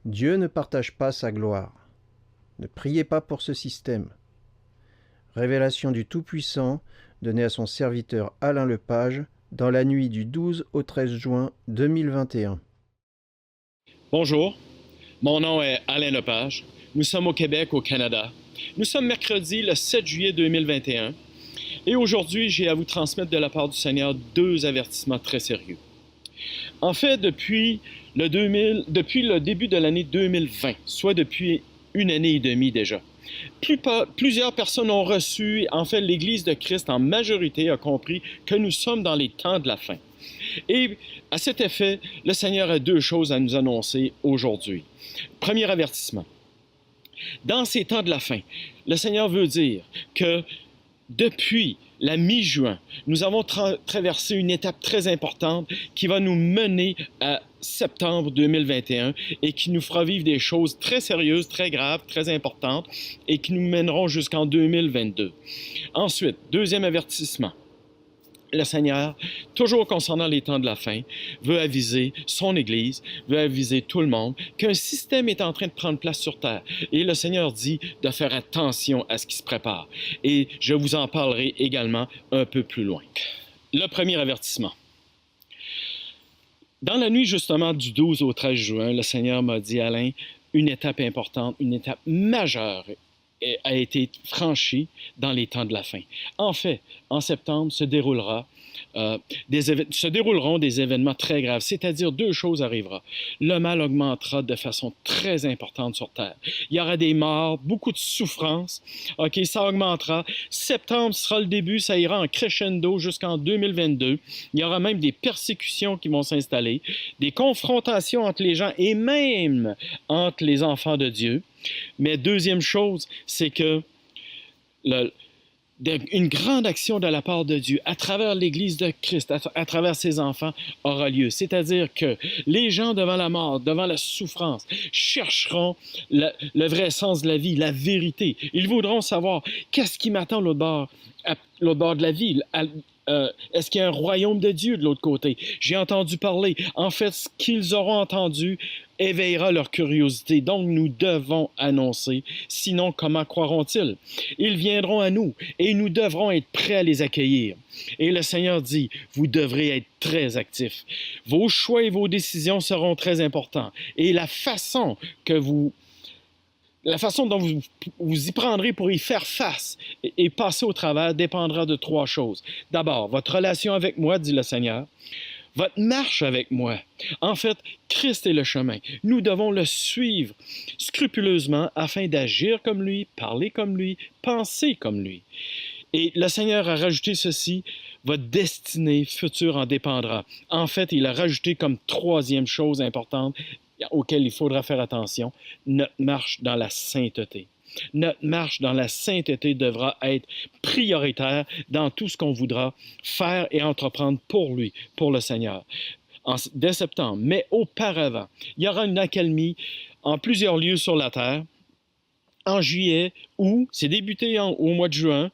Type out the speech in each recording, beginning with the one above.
Dieu ne partage pas sa gloire. Ne priez pas pour ce système. Révélation du Tout-Puissant donnée à son serviteur Alain Lepage dans la nuit du 12 au 13 juin 2021. Bonjour, mon nom est Alain Lepage. Nous sommes au Québec, au Canada. Nous sommes mercredi le 7 juillet 2021 et aujourd'hui, j'ai à vous transmettre de la part du Seigneur 2 avertissements très sérieux. En fait, depuis le début de l'année 2020, soit depuis une année et demie déjà, plusieurs personnes ont reçu, en fait, l'Église de Christ en majorité a compris que nous sommes dans les temps de la fin. Et à cet effet, le Seigneur a 2 choses à nous annoncer aujourd'hui. Premier avertissement. Dans ces temps de la fin, le Seigneur veut dire que depuis la mi-juin, nous avons traversé une étape très importante qui va nous mener à septembre 2021 et qui nous fera vivre des choses très sérieuses, très graves, très importantes et qui nous mèneront jusqu'en 2022. Ensuite, deuxième avertissement. Le Seigneur, toujours concernant les temps de la fin, veut aviser son Église, veut aviser tout le monde qu'un système est en train de prendre place sur terre. Et le Seigneur dit de faire attention à ce qui se prépare. Et je vous en parlerai également un peu plus loin. Le premier avertissement. Dans la nuit justement du 12 au 13 juin, le Seigneur m'a dit, Alain, une étape importante, une étape majeure a été franchie dans les temps de la fin. En fait, en septembre se dérouleront des événements très graves, c'est-à-dire 2 choses arriveront. Le mal augmentera de façon très importante sur Terre. Il y aura des morts, beaucoup de souffrances. OK, ça augmentera. Septembre sera le début, ça ira en crescendo jusqu'en 2022. Il y aura même des persécutions qui vont s'installer, des confrontations entre les gens et même entre les enfants de Dieu. Mais deuxième chose, c'est que une grande action de la part de Dieu à travers l'Église de Christ, à travers ses enfants, aura lieu. C'est-à-dire que les gens devant la mort, devant la souffrance, chercheront le vrai sens de la vie, la vérité. Ils voudront savoir qu'est-ce qui m'attend à l'autre bord de la vie. Est-ce qu'il y a un royaume de Dieu de l'autre côté? J'ai entendu parler. En fait, ce qu'ils auront entendu éveillera leur curiosité. Donc, nous devons annoncer. Sinon, comment croiront-ils? Ils viendront à nous et nous devrons être prêts à les accueillir. Et le Seigneur dit, vous devrez être très actifs. Vos choix et vos décisions seront très importants. Et la façon dont vous y prendrez pour y faire face et passer au travers dépendra de 3 choses. D'abord, votre relation avec moi, dit le Seigneur. Votre marche avec moi. En fait, Christ est le chemin. Nous devons le suivre scrupuleusement afin d'agir comme lui, parler comme lui, penser comme lui. Et le Seigneur a rajouté ceci, votre destinée future en dépendra. En fait, il a rajouté comme 3e chose importante auquel il faudra faire attention, notre marche dans la sainteté. Notre marche dans la sainteté devra être prioritaire dans tout ce qu'on voudra faire et entreprendre pour lui, pour le Seigneur, dès septembre. Mais auparavant, il y aura une accalmie en plusieurs lieux sur la terre. En juillet, où c'est débuté au mois de juin,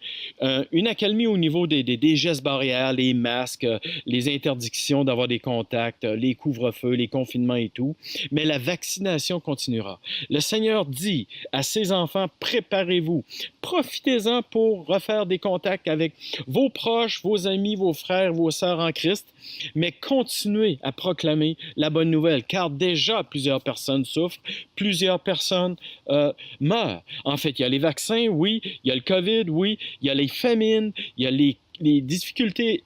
une accalmie au niveau des gestes barrières, les masques, les interdictions d'avoir des contacts, les couvre-feux, les confinements et tout. Mais la vaccination continuera. Le Seigneur dit à ses enfants, préparez-vous. Profitez-en pour refaire des contacts avec vos proches, vos amis, vos frères, vos sœurs en Christ, mais continuez à proclamer la bonne nouvelle, car déjà plusieurs personnes souffrent, plusieurs personnes meurent. En fait, il y a les vaccins, oui, il y a le COVID, oui, il y a les famines, il y a les difficultés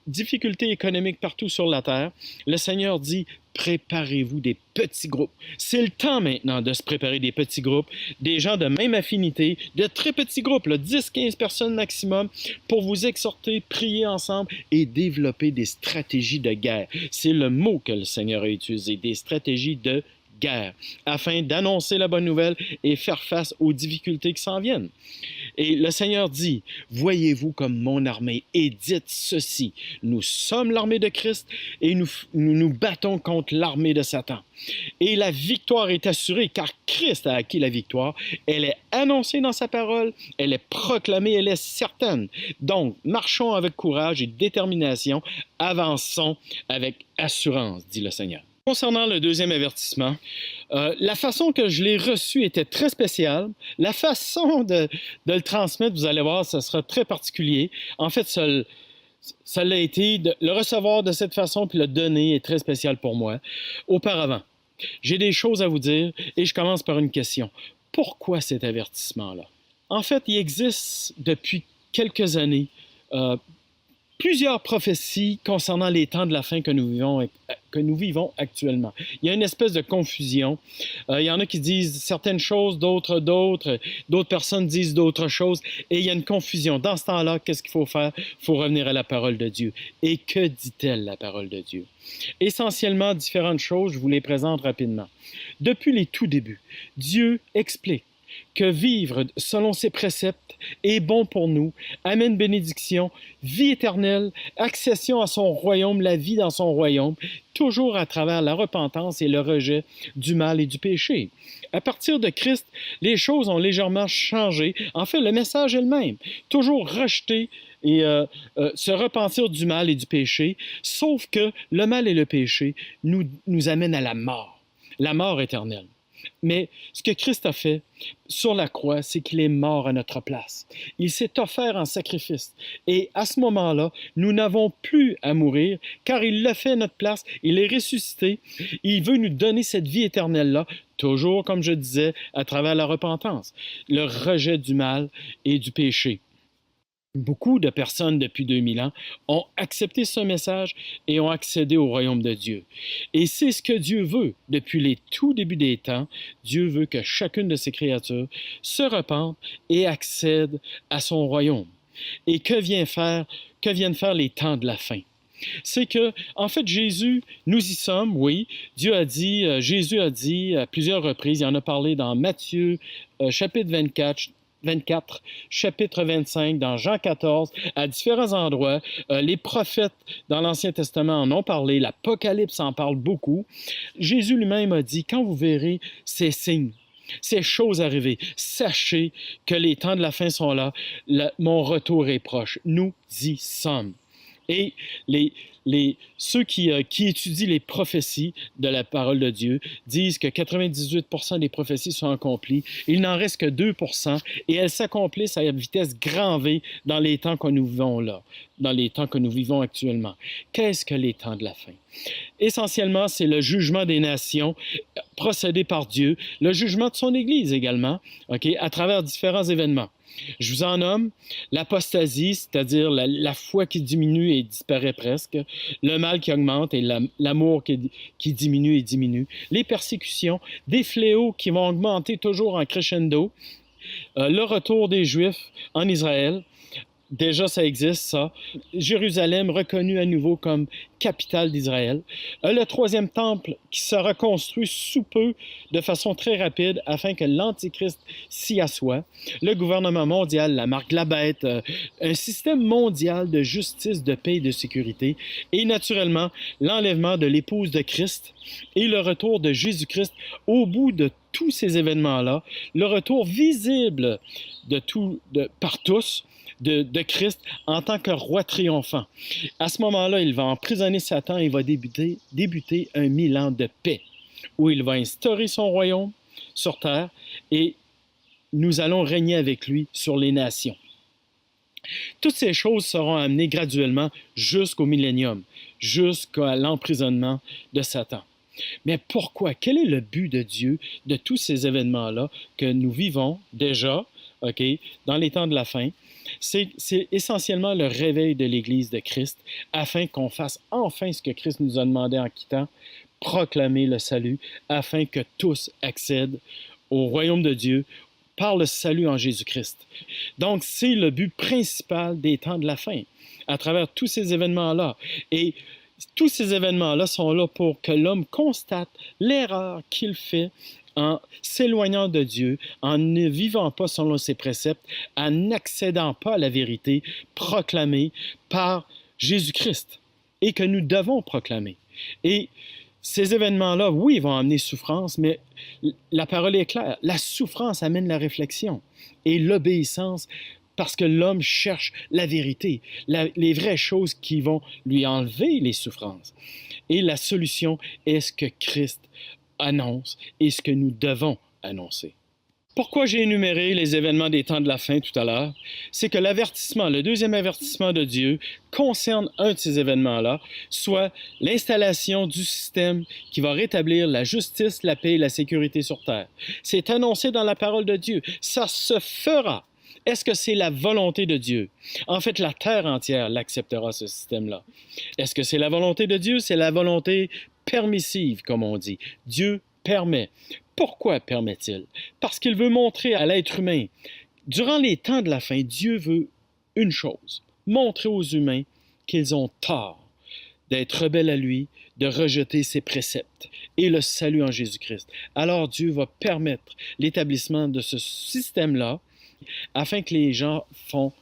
économiques partout sur la terre. Le Seigneur dit, préparez-vous des petits groupes. C'est le temps maintenant de se préparer des petits groupes, des gens de même affinité, de très petits groupes, 10-15 personnes maximum, pour vous exhorter, prier ensemble et développer des stratégies de guerre. C'est le mot que le Seigneur a utilisé, des stratégies de guerre, afin d'annoncer la bonne nouvelle et faire face aux difficultés qui s'en viennent. Et le Seigneur dit, voyez-vous comme mon armée et dites ceci, nous sommes l'armée de Christ et nous battons contre l'armée de Satan. Et la victoire est assurée car Christ a acquis la victoire. Elle est annoncée dans sa parole, elle est proclamée, elle est certaine. Donc, marchons avec courage et détermination, avançons avec assurance, dit le Seigneur. Concernant le deuxième avertissement, la façon que je l'ai reçu était très spéciale. La façon de le transmettre, vous allez voir, ça sera très particulier. En fait, ça l'a été. Le recevoir de cette façon puis le donner est très spécial pour moi. Auparavant, j'ai des choses à vous dire et je commence par une question. Pourquoi cet avertissement-là? En fait, il existe depuis quelques années plusieurs prophéties concernant les temps de la fin que nous vivons actuellement. Il y a une espèce de confusion. Il y en a qui disent certaines choses, d'autres. D'autres personnes disent d'autres choses. Et il y a une confusion. Dans ce temps-là, qu'est-ce qu'il faut faire? Il faut revenir à la parole de Dieu. Et que dit-elle, la parole de Dieu? Essentiellement, différentes choses, je vous les présente rapidement. Depuis les tout débuts, Dieu explique que vivre selon ses préceptes est bon pour nous, amène bénédiction, vie éternelle, accession à son royaume, la vie dans son royaume, toujours à travers la repentance et le rejet du mal et du péché. À partir de Christ, les choses ont légèrement changé. En fait, le message est le même. Toujours rejeter et se repentir du mal et du péché, sauf que le mal et le péché nous amènent à la mort éternelle. Mais ce que Christ a fait sur la croix, c'est qu'il est mort à notre place. Il s'est offert en sacrifice. Et à ce moment-là, nous n'avons plus à mourir, car il l'a fait à notre place, il est ressuscité. Il veut nous donner cette vie éternelle-là, toujours, comme je disais, à travers la repentance, le rejet du mal et du péché. Beaucoup de personnes depuis 2000 ans ont accepté ce message et ont accédé au royaume de Dieu. Et c'est ce que Dieu veut depuis les tout débuts des temps. Dieu veut que chacune de ses créatures se repente et accède à son royaume. Et que viennent faire les temps de la fin? C'est que, en fait, Jésus, nous y sommes, oui. Jésus a dit à plusieurs reprises, il en a parlé dans Matthieu, chapitre 24, chapitre 25, dans Jean 14, à différents endroits. Les prophètes dans l'Ancien Testament en ont parlé, l'Apocalypse en parle beaucoup. Jésus lui-même a dit, quand vous verrez ces signes, ces choses arriver, sachez que les temps de la fin sont là, mon retour est proche. Nous y sommes. Et ceux qui étudient les prophéties de la parole de Dieu disent que 98% des prophéties sont accomplies. Il n'en reste que 2% et elles s'accomplissent à vitesse grand V dans les temps que nous vivons là, dans les temps que nous vivons actuellement. Qu'est-ce que les temps de la fin? Essentiellement, c'est le jugement des nations procédé par Dieu, le jugement de son Église également, à travers différents événements. Je vous en nomme l'apostasie, c'est-à-dire la foi qui diminue et disparaît presque, le mal qui augmente et l'amour qui diminue et diminue, les persécutions, des fléaux qui vont augmenter toujours en crescendo, le retour des Juifs en Israël. Déjà, ça existe, ça. Jérusalem reconnue à nouveau comme capitale d'Israël. Le troisième temple qui sera construit sous peu de façon très rapide afin que l'Antichrist s'y assoie. Le gouvernement mondial, la marque de la bête, un système mondial de justice, de paix et de sécurité. Et naturellement, l'enlèvement de l'épouse de Christ et le retour de Jésus-Christ au bout de tous ces événements-là. Le retour visible par tous de Christ en tant que roi triomphant. À ce moment-là, il va emprisonner Satan et va débuter 1000 ans de paix, où il va instaurer son royaume sur terre et nous allons régner avec lui sur les nations. Toutes ces choses seront amenées graduellement jusqu'au millénium, jusqu'à l'emprisonnement de Satan. Mais pourquoi? Quel est le but de Dieu de tous ces événements-là que nous vivons déjà, dans les temps de la fin? C'est essentiellement le réveil de l'Église de Christ afin qu'on fasse enfin ce que Christ nous a demandé en quittant, proclamer le salut afin que tous accèdent au royaume de Dieu par le salut en Jésus-Christ. Donc, c'est le but principal des temps de la fin à travers tous ces événements-là. Et tous ces événements-là sont là pour que l'homme constate l'erreur qu'il fait en s'éloignant de Dieu, en ne vivant pas selon ses préceptes, en n'accédant pas à la vérité proclamée par Jésus-Christ et que nous devons proclamer. Et ces événements-là, oui, ils vont amener souffrance, mais la parole est claire. La souffrance amène la réflexion et l'obéissance parce que l'homme cherche la vérité, les vraies choses qui vont lui enlever les souffrances. Et la solution est ce que Christ annonce et ce que nous devons annoncer. Pourquoi j'ai énuméré les événements des temps de la fin tout à l'heure? C'est que l'avertissement, le deuxième avertissement de Dieu, concerne un de ces événements-là, soit l'installation du système qui va rétablir la justice, la paix et la sécurité sur terre. C'est annoncé dans la parole de Dieu. Ça se fera. Est-ce que c'est la volonté de Dieu? En fait, la terre entière l'acceptera, ce système-là. Est-ce que c'est la volonté de Dieu? C'est la volonté permissive, comme on dit. Dieu permet. Pourquoi permet-il? Parce qu'il veut montrer à l'être humain, durant les temps de la fin, Dieu veut une chose, montrer aux humains qu'ils ont tort d'être rebelles à lui, de rejeter ses préceptes et le salut en Jésus-Christ. Alors Dieu va permettre l'établissement de ce système-là afin que les gens font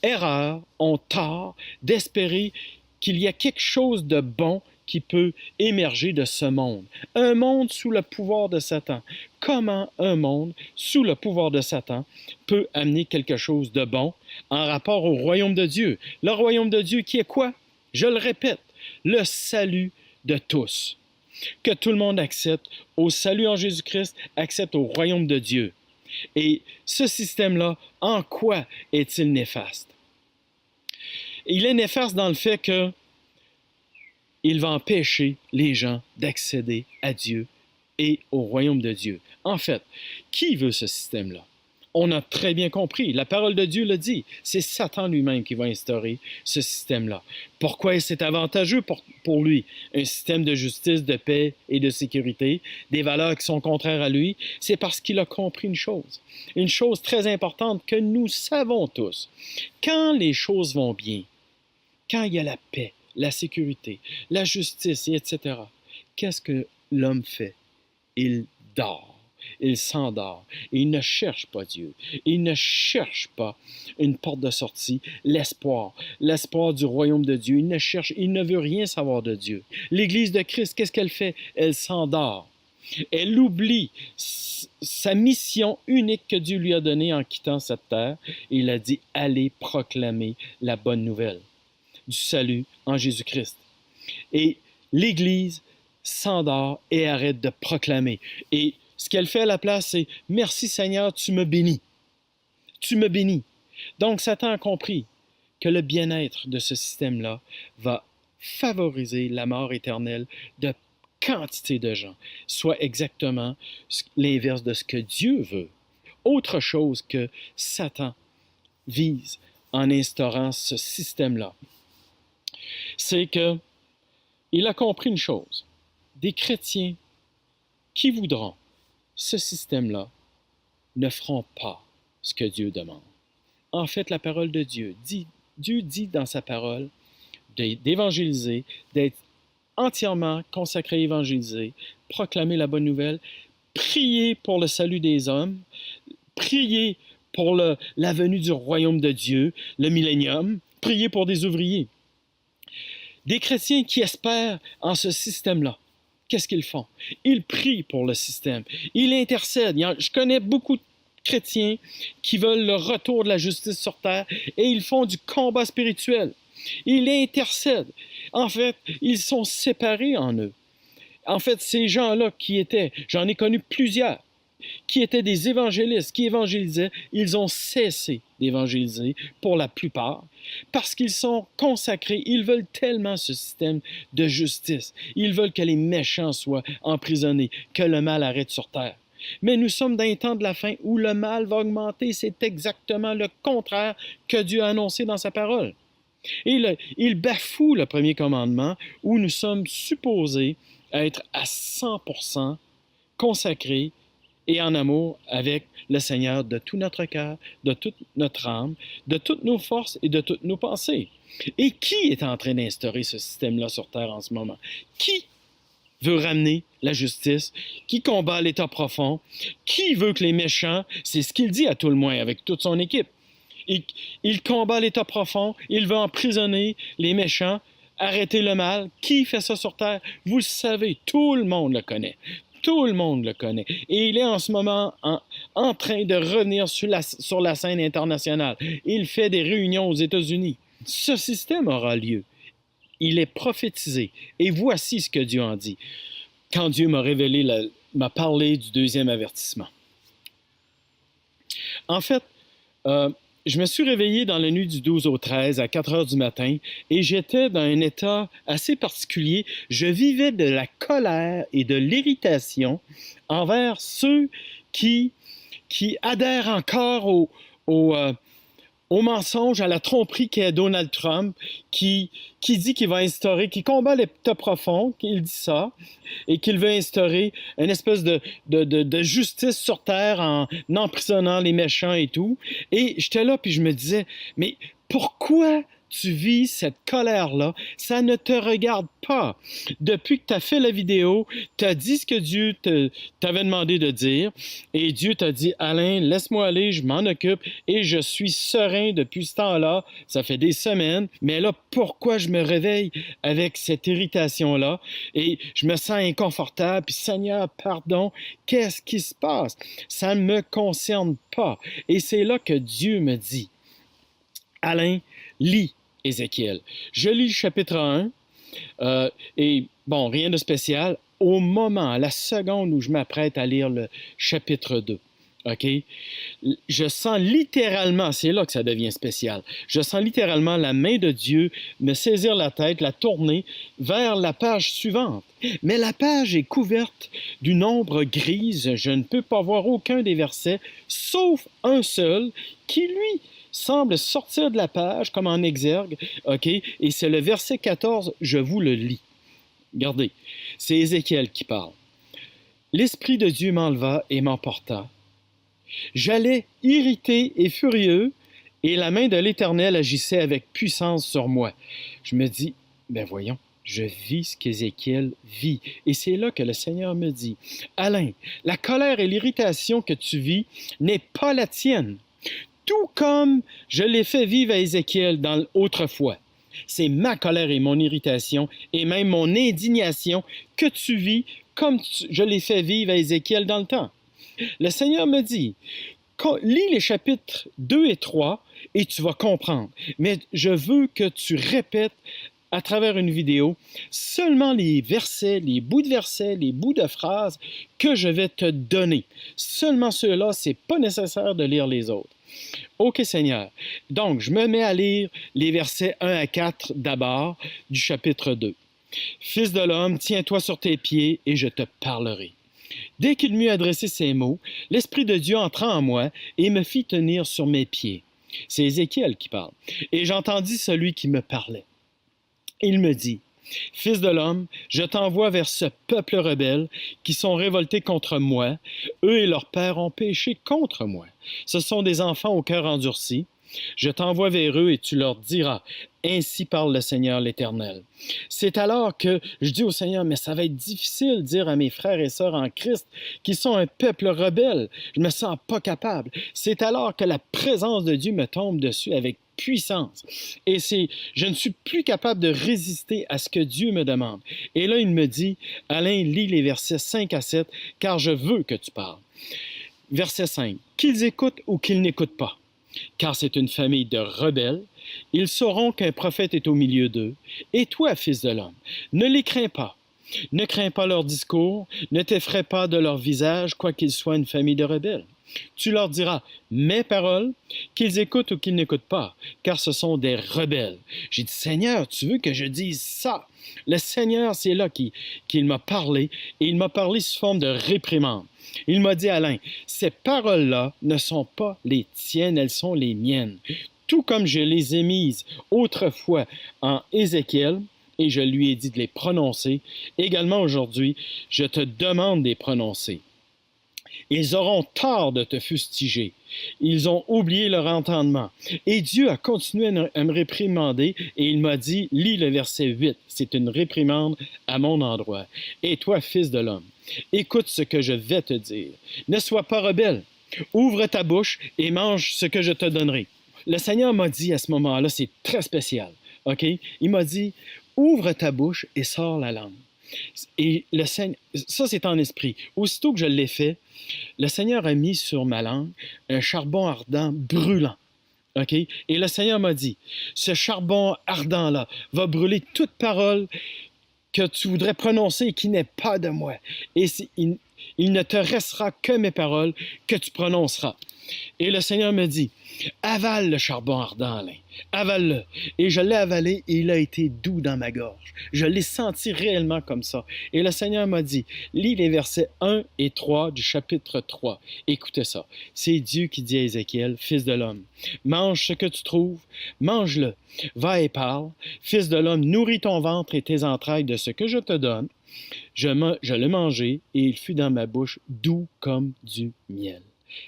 erreur, ont tort d'espérer qu'il y a quelque chose de bon qui peut émerger de ce monde. Un monde sous le pouvoir de Satan. Comment un monde sous le pouvoir de Satan peut amener quelque chose de bon en rapport au royaume de Dieu? Le royaume de Dieu qui est quoi? Je le répète, le salut de tous. Que tout le monde accepte au salut en Jésus-Christ, accepte au royaume de Dieu. Et ce système-là, en quoi est-il néfaste? Il est néfaste dans le fait que il va empêcher les gens d'accéder à Dieu et au royaume de Dieu. En fait, qui veut ce système-là? On a très bien compris, la parole de Dieu le dit, c'est Satan lui-même qui va instaurer ce système-là. Pourquoi c'est avantageux pour lui? Un système de justice, de paix et de sécurité, des valeurs qui sont contraires à lui, c'est parce qu'il a compris une chose très importante que nous savons tous. Quand les choses vont bien, quand il y a la paix, la sécurité, la justice, etc. Qu'est-ce que l'homme fait? Il dort, il s'endort, et il ne cherche pas Dieu. Il ne cherche pas une porte de sortie, l'espoir du royaume de Dieu. Il ne veut rien savoir de Dieu. L'Église de Christ, qu'est-ce qu'elle fait? Elle s'endort. Elle oublie sa mission unique que Dieu lui a donnée en quittant cette terre. Et il a dit, allez proclamer la bonne nouvelle du salut en Jésus-Christ. Et l'Église s'endort et arrête de proclamer. Et ce qu'elle fait à la place, c'est « Merci Seigneur, tu me bénis. Tu me bénis. » Donc Satan a compris que le bien-être de ce système-là va favoriser la mort éternelle de quantité de gens, soit exactement l'inverse de ce que Dieu veut. Autre chose que Satan vise en instaurant ce système-là, c'est qu'il a compris une chose. Des chrétiens qui voudront ce système-là ne feront pas ce que Dieu demande. En fait, la parole de Dieu dit dans sa parole d'évangéliser, d'être entièrement consacré à évangéliser, proclamer la bonne nouvelle, prier pour le salut des hommes, prier pour la venue du royaume de Dieu, le millénium, prier pour des ouvriers. Des chrétiens qui espèrent en ce système-là, qu'est-ce qu'ils font? Ils prient pour le système. Ils intercèdent. Je connais beaucoup de chrétiens qui veulent le retour de la justice sur terre et ils font du combat spirituel. Ils intercèdent. En fait, ils sont séparés en eux. En fait, ces gens-là j'en ai connu plusieurs, qui étaient des évangélistes, qui évangélisaient, ils ont cessé d'évangéliser pour la plupart, parce qu'ils sont consacrés, ils veulent tellement ce système de justice, ils veulent que les méchants soient emprisonnés, que le mal arrête sur terre. Mais nous sommes dans un temps de la fin où le mal va augmenter, c'est exactement le contraire que Dieu a annoncé dans sa parole. Et il bafoue le premier commandement où nous sommes supposés être à 100% consacrés et en amour avec le Seigneur de tout notre cœur, de toute notre âme, de toutes nos forces et de toutes nos pensées. Et qui est en train d'instaurer ce système-là sur terre en ce moment? Qui veut ramener la justice? Qui combat l'état profond? Qui veut que les méchants, c'est ce qu'il dit à tout le moins avec toute son équipe, il combat l'état profond, il veut emprisonner les méchants, arrêter le mal. Qui fait ça sur terre? Vous le savez, tout le monde le connaît. Tout le monde le connaît. Et il est en ce moment en train de revenir sur la scène internationale. Il fait des réunions aux États-Unis. Ce système aura lieu. Il est prophétisé. Et voici ce que Dieu en dit. Quand Dieu m'a parlé du deuxième avertissement. En fait, je me suis réveillé dans la nuit du 12 au 13 à 4 heures du matin et j'étais dans un état assez particulier. Je vivais de la colère et de l'irritation envers ceux qui adhèrent encore au mensonge, à la tromperie qu'est Donald Trump, qui dit qu'il va instaurer, qui combat l'État profond, qu'il dit ça, et qu'il veut instaurer une espèce de justice sur Terre en emprisonnant les méchants et tout. Et j'étais là, puis je me disais, mais pourquoi tu vis cette colère-là? Ça ne te regarde pas. Depuis que tu as fait la vidéo, tu as dit ce que Dieu t'avait demandé de dire, et Dieu t'a dit, Alain, laisse-moi aller, je m'en occupe, et je suis serein depuis ce temps-là. Ça fait des semaines, mais là, pourquoi je me réveille avec cette irritation-là? Et je me sens inconfortable, puis Seigneur, pardon, qu'est-ce qui se passe? Ça ne me concerne pas. Et c'est là que Dieu me dit, Alain, lis Ézéchiel. Je lis le chapitre 1, et bon, rien de spécial. Au moment, à la seconde où je m'apprête à lire le chapitre 2, OK? Je sens littéralement, c'est là que ça devient spécial, je sens littéralement la main de Dieu me saisir la tête, la tourner vers la page suivante. Mais la page est couverte d'une ombre grise. Je ne peux pas voir aucun des versets, sauf un seul qui, lui, semble sortir de la page comme en exergue, OK? Et c'est le verset 14, je vous le lis. Regardez, c'est Ézéchiel qui parle. L'Esprit de Dieu m'enleva et m'emporta. J'allais irrité et furieux, et la main de l'Éternel agissait avec puissance sur moi. Je me dis, ben voyons, je vis ce qu'Ézéchiel vit. Et c'est là que le Seigneur me dit, Alain, la colère et l'irritation que tu vis n'est pas la tienne. Tout comme je l'ai fait vivre à Ézéchiel autrefois. C'est ma colère et mon irritation et même mon indignation que tu vis comme je l'ai fait vivre à Ézéchiel dans le temps. Le Seigneur me dit, lis les chapitres 2 et 3 et tu vas comprendre. Mais je veux que tu répètes à travers une vidéo seulement les versets, les bouts de versets, les bouts de phrases que je vais te donner. Seulement ceux-là, c'est pas nécessaire de lire les autres. OK, Seigneur. Donc, je me mets à lire les versets 1 à 4 d'abord du chapitre 2. Fils de l'homme, tiens-toi sur tes pieds et je te parlerai. Dès qu'il m'eut adressé ces mots, l'Esprit de Dieu entra en moi et me fit tenir sur mes pieds. C'est Ézéchiel qui parle. Et j'entendis celui qui me parlait. Il me dit, Fils de l'homme, je t'envoie vers ce peuple rebelle qui sont révoltés contre moi. Eux et leurs pères ont péché contre moi. Ce sont des enfants au cœur endurci. Je t'envoie vers eux et tu leur diras, ainsi parle le Seigneur l'Éternel. C'est alors que je dis au Seigneur, mais ça va être difficile de dire à mes frères et sœurs en Christ qui sont un peuple rebelle. Je me sens pas capable. C'est alors que la présence de Dieu me tombe dessus avec puissance. Et je ne suis plus capable de résister à ce que Dieu me demande. Et là, il me dit, Alain, lis les versets 5 à 7, car je veux que tu parles. Verset 5. Qu'ils écoutent ou qu'ils n'écoutent pas, car c'est une famille de rebelles. Ils sauront qu'un prophète est au milieu d'eux. Et toi, fils de l'homme, ne les crains pas. Ne crains pas leur discours, ne t'effraie pas de leur visage, quoiqu'ils soient une famille de rebelles. Tu leur diras mes paroles, qu'ils écoutent ou qu'ils n'écoutent pas, car ce sont des rebelles. J'ai dit, Seigneur, tu veux que je dise ça? Le Seigneur, c'est là qu'il m'a parlé, et il m'a parlé sous forme de réprimande. Il m'a dit, Alain, ces paroles-là ne sont pas les tiennes, elles sont les miennes. Tout comme je les ai mises autrefois en Ézéchiel, et je lui ai dit de les prononcer, également aujourd'hui, je te demande de les prononcer. Ils auront tort de te fustiger. Ils ont oublié leur entendement. Et Dieu a continué à me réprimander et il m'a dit, lis le verset 8, c'est une réprimande à mon endroit. Et toi, fils de l'homme, écoute ce que je vais te dire. Ne sois pas rebelle. Ouvre ta bouche et mange ce que je te donnerai. Le Seigneur m'a dit à ce moment-là, c'est très spécial. OK? Il m'a dit, ouvre ta bouche et sors la langue. Et le Seigneur, ça c'est en esprit. Aussitôt que je l'ai fait, le Seigneur a mis sur ma langue un charbon ardent brûlant. OK? Et le Seigneur m'a dit, ce charbon ardent-là va brûler toute parole que tu voudrais prononcer et qui n'est pas de moi. Et il ne te restera que mes paroles que tu prononceras. Et le Seigneur me dit, avale le charbon ardent, Alain, avale-le. Et je l'ai avalé et il a été doux dans ma gorge. Je l'ai senti réellement comme ça. Et le Seigneur m'a dit, lis les versets 1 et 3 du chapitre 3. Écoutez ça. C'est Dieu qui dit à Ézéchiel, fils de l'homme, mange ce que tu trouves, mange-le. Va et parle. Fils de l'homme, nourris ton ventre et tes entrailles de ce que je te donne. Je l'ai mangé et il fut dans ma bouche doux comme du miel.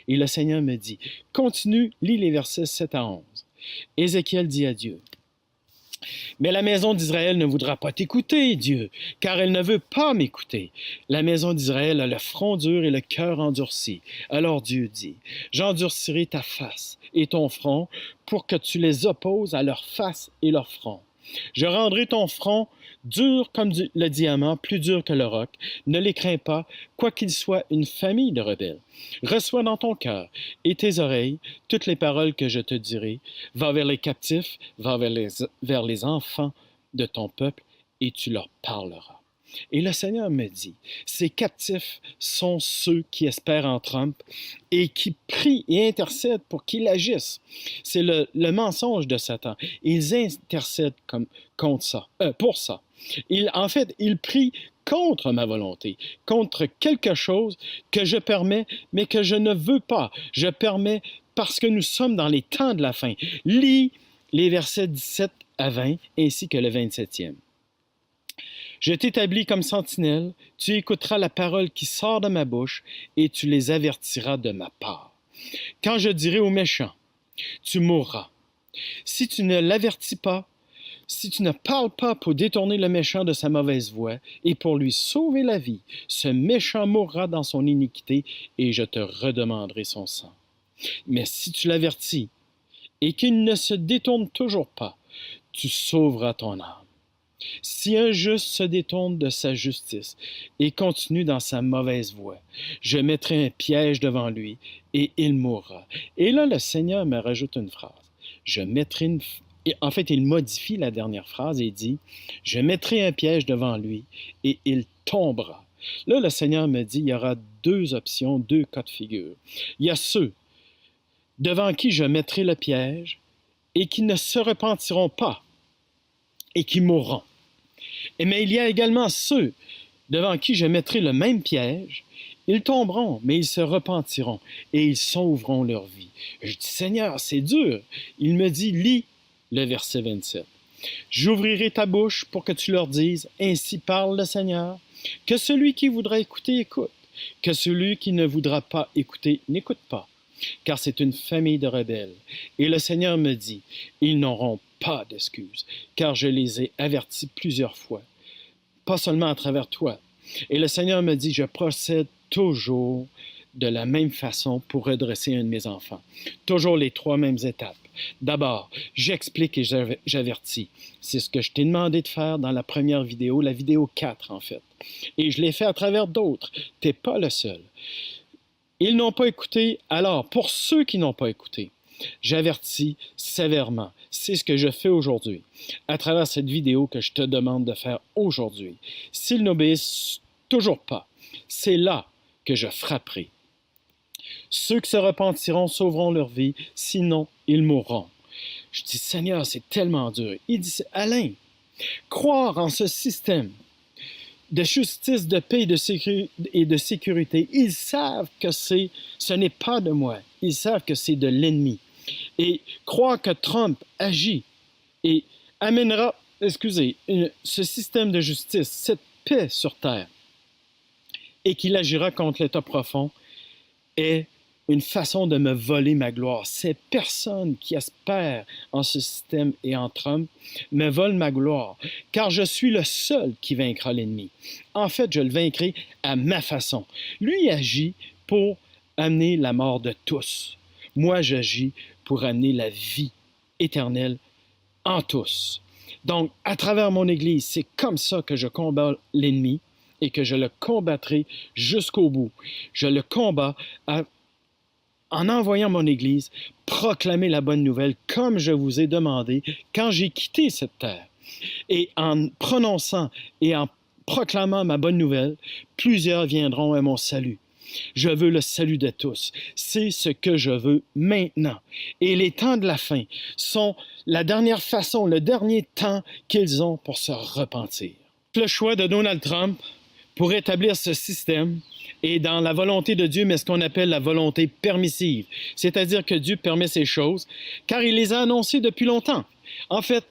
Et le Seigneur me dit, continue, lis les versets 7 à 11. Ézéchiel dit à Dieu, mais la maison d'Israël ne voudra pas t'écouter, Dieu, car elle ne veut pas m'écouter. La maison d'Israël a le front dur et le cœur endurci. Alors Dieu dit, j'endurcirai ta face et ton front pour que tu les opposes à leur face et leur front. Je rendrai ton front dur comme le diamant, plus dur que le roc. Ne les crains pas, quoiqu'ils soient une famille de rebelles. Reçois dans ton cœur et tes oreilles toutes les paroles que je te dirai. Va vers les captifs, va vers les enfants de ton peuple, et tu leur parleras. Et le Seigneur me dit, ces captifs sont ceux qui espèrent en Trump et qui prient et intercèdent pour qu'il agisse. C'est le mensonge de Satan. Ils intercèdent contre ça, pour ça. Ils prient contre ma volonté, contre quelque chose que je permets, mais que je ne veux pas. Je permets parce que nous sommes dans les temps de la fin. Lis les versets 17 à 20 ainsi que le 27e. Je t'établis comme sentinelle, tu écouteras la parole qui sort de ma bouche et tu les avertiras de ma part. Quand je dirai au méchant, tu mourras. Si tu ne l'avertis pas, si tu ne parles pas pour détourner le méchant de sa mauvaise voie et pour lui sauver la vie, ce méchant mourra dans son iniquité et je te redemanderai son sang. Mais si tu l'avertis et qu'il ne se détourne toujours pas, tu sauveras ton âme. Si un juste se détourne de sa justice et continue dans sa mauvaise voie, je mettrai un piège devant lui et il mourra. Et là, le Seigneur me rajoute une phrase. En fait, il modifie la dernière phrase et dit, je mettrai un piège devant lui et il tombera. Là, le Seigneur me dit, il y aura deux options, deux cas de figure. Il y a ceux devant qui je mettrai le piège et qui ne se repentiront pas et qui mourront. Mais il y a également ceux devant qui je mettrai le même piège. Ils tomberont, mais ils se repentiront et ils sauveront leur vie. Je dis, Seigneur, c'est dur. Il me dit, lis le verset 27. J'ouvrirai ta bouche pour que tu leur dises, ainsi parle le Seigneur, que celui qui voudra écouter, écoute, que celui qui ne voudra pas écouter, n'écoute pas, car c'est une famille de rebelles. Et le Seigneur me dit, ils n'auront pas d'excuses, car je les ai avertis plusieurs fois, pas seulement à travers toi. Et le Seigneur me dit, je procède toujours de la même façon pour redresser un de mes enfants. Toujours les trois mêmes étapes. D'abord, j'explique et j'avertis. C'est ce que je t'ai demandé de faire dans la première vidéo, la vidéo 4 en fait. Et je l'ai fait à travers d'autres. Tu n'es pas le seul. Ils n'ont pas écouté, alors pour ceux qui n'ont pas écouté, j'avertis sévèrement. C'est ce que je fais aujourd'hui, à travers cette vidéo que je te demande de faire aujourd'hui. S'ils n'obéissent toujours pas, c'est là que je frapperai. Ceux qui se repentiront sauveront leur vie, sinon ils mourront. Je dis, Seigneur, c'est tellement dur. Il dit, Alain, croire en ce système de justice, de paix et de sécurité, ils savent que ce n'est pas de moi. Ils savent que c'est de l'ennemi. Et croire que Trump agit et amènera, ce système de justice, cette paix sur terre, et qu'il agira contre l'État profond, est une façon de me voler ma gloire. Ces personnes qui espèrent en ce système et en Trump me volent ma gloire, car je suis le seul qui vaincra l'ennemi. En fait, je le vaincrai à ma façon. Lui agit pour amener la mort de tous. Moi, j'agis pour amener la vie éternelle en tous. Donc, à travers mon Église, c'est comme ça que je combats l'ennemi et que je le combattrai jusqu'au bout. Je le combats en envoyant mon Église proclamer la bonne nouvelle comme je vous ai demandé quand j'ai quitté cette terre. Et en prononçant et en proclamant ma bonne nouvelle, plusieurs viendront à mon salut. Je veux le salut de tous. C'est ce que je veux maintenant. Et les temps de la fin sont la dernière façon, le dernier temps qu'ils ont pour se repentir. Le choix de Donald Trump pour établir ce système est dans la volonté de Dieu, mais ce qu'on appelle la volonté permissive. C'est-à-dire que Dieu permet ces choses, car il les a annoncées depuis longtemps. En fait,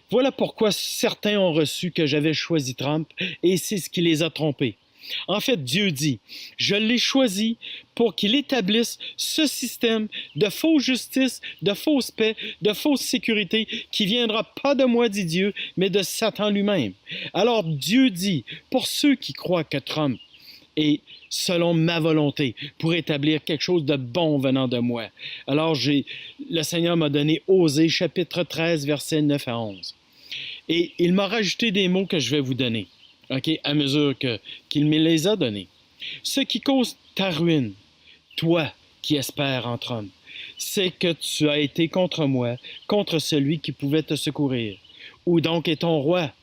voilà pourquoi certains ont reçu que j'avais choisi Trump, et c'est ce qui les a trompés. En fait, Dieu dit, je l'ai choisi pour qu'il établisse ce système de fausse justice, de fausse paix, de fausse sécurité qui viendra pas de moi, dit Dieu, mais de Satan lui-même. Alors Dieu dit, pour ceux qui croient que Trump est selon ma volonté, pour établir quelque chose de bon venant de moi. Alors le Seigneur m'a donné Osée, chapitre 13, versets 9 à 11. Et il m'a rajouté des mots que je vais vous donner. Okay, à mesure qu'il me les a donnés. Ce qui cause ta ruine, toi qui espères en Trump, c'est que tu as été contre moi, contre celui qui pouvait te secourir. Où donc est ton roi,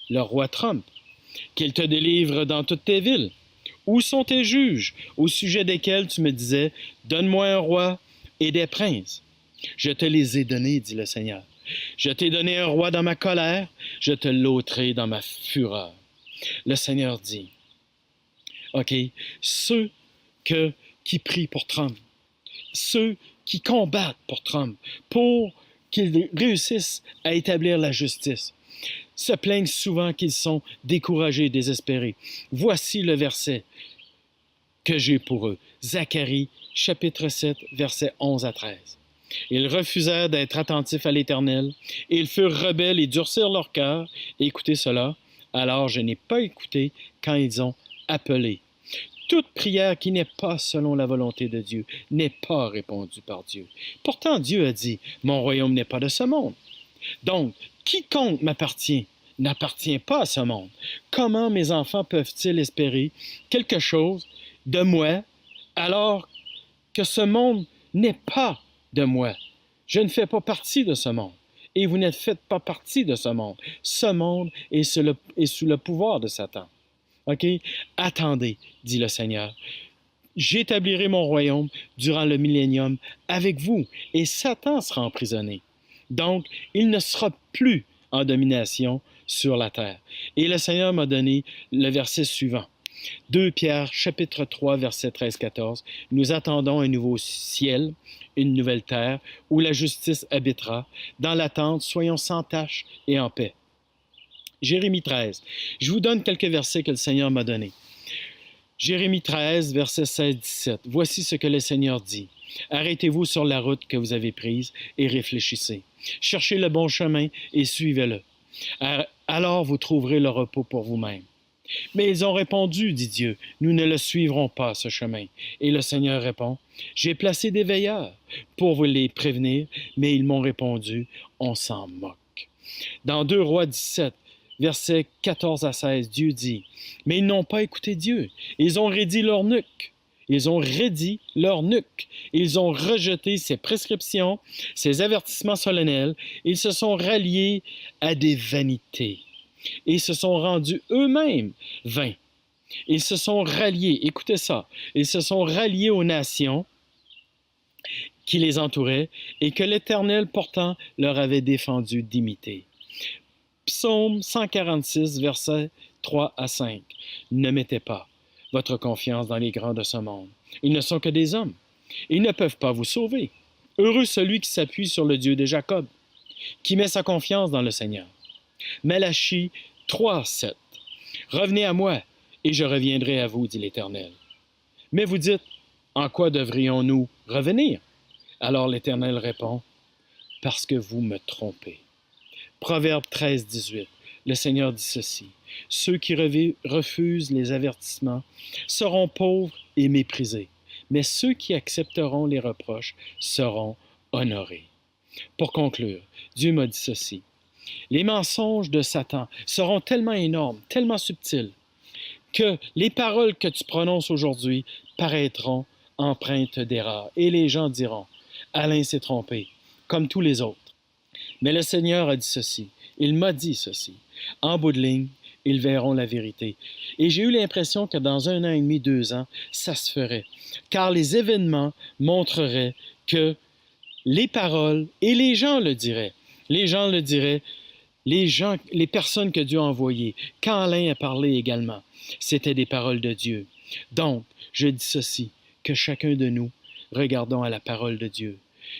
le roi Trump? Qu'il te délivre dans toutes tes villes. Où sont tes juges, au sujet desquels tu me disais, donne-moi un roi et des princes? Je te les ai donnés, dit le Seigneur. Je t'ai donné un roi dans ma colère, je te l'ôterai dans ma fureur. Le Seigneur dit, OK, ceux qui prient pour Trump, ceux qui combattent pour Trump, pour qu'ils réussissent à établir la justice, se plaignent souvent qu'ils sont découragés, désespérés. Voici le verset que j'ai pour eux. Zacharie, chapitre 7, versets 11 à 13. Ils refusèrent d'être attentifs à l'Éternel, et ils furent rebelles et durcirent leur cœur. Écoutez cela. Alors je n'ai pas écouté quand ils ont appelé. Toute prière qui n'est pas selon la volonté de Dieu n'est pas répondue par Dieu. Pourtant, Dieu a dit, mon royaume n'est pas de ce monde. Donc, quiconque m'appartient n'appartient pas à ce monde. Comment mes enfants peuvent-ils espérer quelque chose de moi alors que ce monde n'est pas de moi? Je ne fais pas partie de ce monde. Et vous ne faites pas partie de ce monde. Ce monde est sous le pouvoir de Satan. OK? Attendez, dit le Seigneur. J'établirai mon royaume durant le millénium avec vous, et Satan sera emprisonné. Donc, il ne sera plus en domination sur la terre. Et le Seigneur m'a donné le verset suivant. 2 Pierre, chapitre 3, verset 13-14. Nous attendons un nouveau ciel, une nouvelle terre, où la justice habitera. Dans l'attente, soyons sans tache et en paix. Jérémie 13. Je vous donne quelques versets que le Seigneur m'a donnés. Jérémie 13, verset 16-17. Voici ce que le Seigneur dit. Arrêtez-vous sur la route que vous avez prise et réfléchissez. Cherchez le bon chemin et suivez-le. Alors vous trouverez le repos pour vous-même. Mais ils ont répondu, dit Dieu, nous ne le suivrons pas, ce chemin. Et le Seigneur répond, j'ai placé des veilleurs pour vous les prévenir, mais ils m'ont répondu, on s'en moque. Dans 2 Rois 17, versets 14 à 16, Dieu dit, mais ils n'ont pas écouté Dieu. Ils ont raidi leur nuque. Ils ont raidi leur nuque. Ils ont rejeté ses prescriptions, ses avertissements solennels. Ils se sont ralliés à des vanités. Et se sont rendus eux-mêmes vains. Ils se sont ralliés, écoutez ça, ils se sont ralliés aux nations qui les entouraient et que l'Éternel pourtant leur avait défendu d'imiter. Psaume 146, versets 3 à 5. Ne mettez pas votre confiance dans les grands de ce monde. Ils ne sont que des hommes. Ils ne peuvent pas vous sauver. Heureux celui qui s'appuie sur le Dieu de Jacob, qui met sa confiance dans le Seigneur. Malachie 3, 7. Revenez à moi, et je reviendrai à vous, dit l'Éternel. Mais vous dites, en quoi devrions-nous revenir? Alors l'Éternel répond, parce que vous me trompez. Proverbe 13, 18. Le Seigneur dit ceci, ceux qui refusent les avertissements seront pauvres et méprisés, mais ceux qui accepteront les reproches seront honorés. Pour conclure, Dieu m'a dit ceci, Les mensonges de Satan seront tellement énormes, tellement subtils, que les paroles que tu prononces aujourd'hui paraîtront empreintes d'erreur. Et les gens diront, Alain s'est trompé, comme tous les autres. Mais le Seigneur a dit ceci, il m'a dit ceci. En bout de ligne, ils verront la vérité. Et j'ai eu l'impression que dans 1 an et demi, 2 ans, ça se ferait. Car les événements montreraient que les paroles, et les gens le diraient, les personnes que Dieu a envoyées, quand Alain a parlé également, c'était des paroles de Dieu. Donc, je dis ceci, que chacun de nous regardons à la parole de Dieu.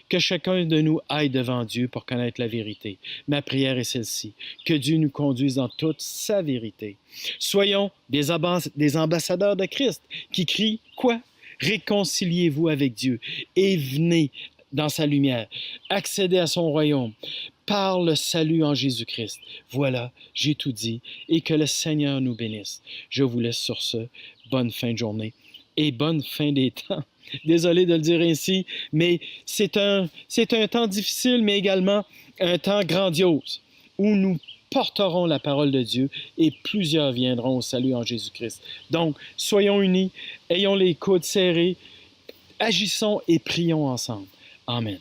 Que chacun de nous aille devant Dieu pour connaître la vérité. Ma prière est celle-ci, que Dieu nous conduise dans toute sa vérité. Soyons des ambassadeurs de Christ qui crient quoi? Réconciliez-vous avec Dieu et venez dans sa lumière, accédez à son royaume par le salut en Jésus-Christ. Voilà, j'ai tout dit et que le Seigneur nous bénisse. Je vous laisse sur ce. Bonne fin de journée et bonne fin des temps. Désolé de le dire ainsi, mais c'est un temps difficile, mais également un temps grandiose où nous porterons la parole de Dieu et plusieurs viendront au salut en Jésus-Christ. Donc, soyons unis, ayons les coudes serrés, agissons et prions ensemble. Amen.